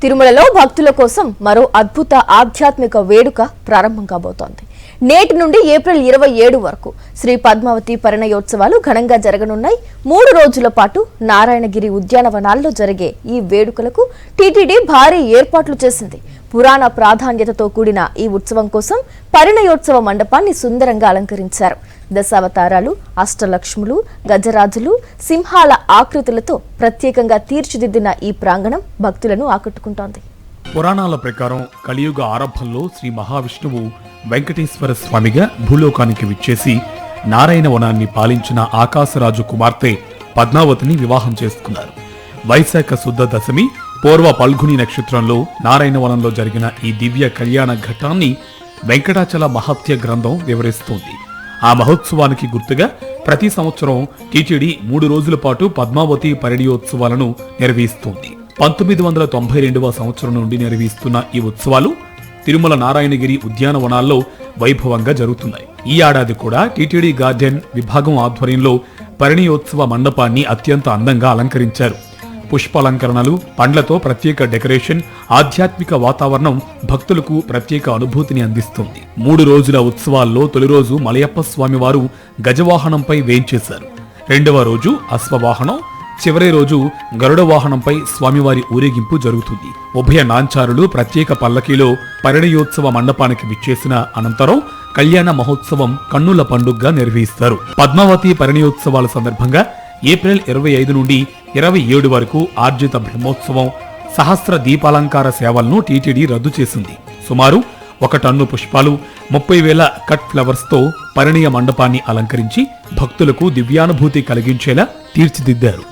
తిరుమలలో భక్తుల కోసం మరో అద్భుత ఆధ్యాత్మిక వేడుక ప్రారంభం కాబోతోంది. నేటి నుండి ఏప్రిల్ 27 వరకు శ్రీ పద్మావతి పరిణయోత్సవాలు ఘనంగా జరగనున్నాయి. 3 రోజుల పాటు నారాయణగిరి ఉద్యానవనాల్లో జరిగే ఈ వేడుకలకు టీటీడీ భారీ ఏర్పాట్లు చేసింది. పురాణ ప్రాధాన్యతతో కూడిన ఈ ఉత్సవం కోసం పరిణయోత్సవ మండపాన్ని సుందరంగా అలంకరించారు. దశావతారాలు, అష్టలక్ష్ములు, గజరాజులు, సింహాల ఆకృతులతో ప్రత్యేకంగా తీర్చిదిద్దిన ఈ ప్రాంగణం భక్తులను ఆకట్టుకుంటోంది. పురాణాల ప్రకారం కలియుగ ఆరంభంలో శ్రీ మహావిష్ణువు వెంకటేశ్వర స్వామిగా భూలోకానికి విచ్చేసి నారాయణ వనాన్ని పాలించిన ఆకాశరాజు కుమార్తె పద్మావతిని వివాహం చేసుకున్నారు. వైశాఖ శుద్ధ దశమి పూర్వ పల్గుని నక్షత్రంలో నారాయణ వనంలో జరిగిన ఈ దివ్య కళ్యాణ ఘట్టాన్ని వెంకటాచల మహత్య గ్రంథం వివరిస్తోంది. ఆ మహోత్సవానికి గుర్తుగా ప్రతి సంవత్సరం టీటీడీ 3 రోజుల పాటు పద్మావతి పరిణయోత్సవాలను నిర్వహిస్తోంది. 1992వ సంవత్సరం నుండి నిర్వహిస్తున్న ఈ ఉత్సవాలు తిరుమల నారాయణగిరి ఉద్యానవనాల్లో వైభవంగా జరుగుతున్నాయి. ఈ ఏడాది కూడా టీటీడీ గార్డెన్ విభాగం ఆధ్వర్యంలో పరిణయోత్సవ మండపాన్ని అత్యంత అందంగా అలంకరించారు. పుష్పాలంకరణలు, పండ్లతో ప్రత్యేక డెకరేషన్, ఆధ్యాత్మిక వాతావరణం భక్తులకు ప్రత్యేక అనుభూతిని అందిస్తుంది. 3 రోజుల ఉత్సవాల్లో తొలి రోజు మలయప్ప స్వామివారు గజవాహనంపై వేంచేశారు. 2వ రోజు అశ్వవాహనం, చివరి రోజు గరుడ వాహనంపై స్వామివారి ఊరేగింపు జరుగుతుంది. ఉభయ నాంచారులు ప్రత్యేక పల్లకీలో పరిణయోత్సవ మండపానికి విచ్చేసిన అనంతరం కళ్యాణ మహోత్సవం కన్నుల పండుగగా నిర్వహిస్తారు. పద్మావతి పరిణయోత్సవాల సందర్భంగా ఏప్రిల్ 25 నుండి 27 వరకు ఆర్జిత బ్రహ్మోత్సవం, సహస్ర దీపాలంకార సేవలను టీటీడీ రద్దు చేసింది. సుమారు 1 టన్ను పుష్పాలు, 30,000 కట్ ఫ్లవర్స్ తో పరిణయ మండపాన్ని అలంకరించి భక్తులకు దివ్యానుభూతి కలిగించేలా తీర్చిదిద్దారు.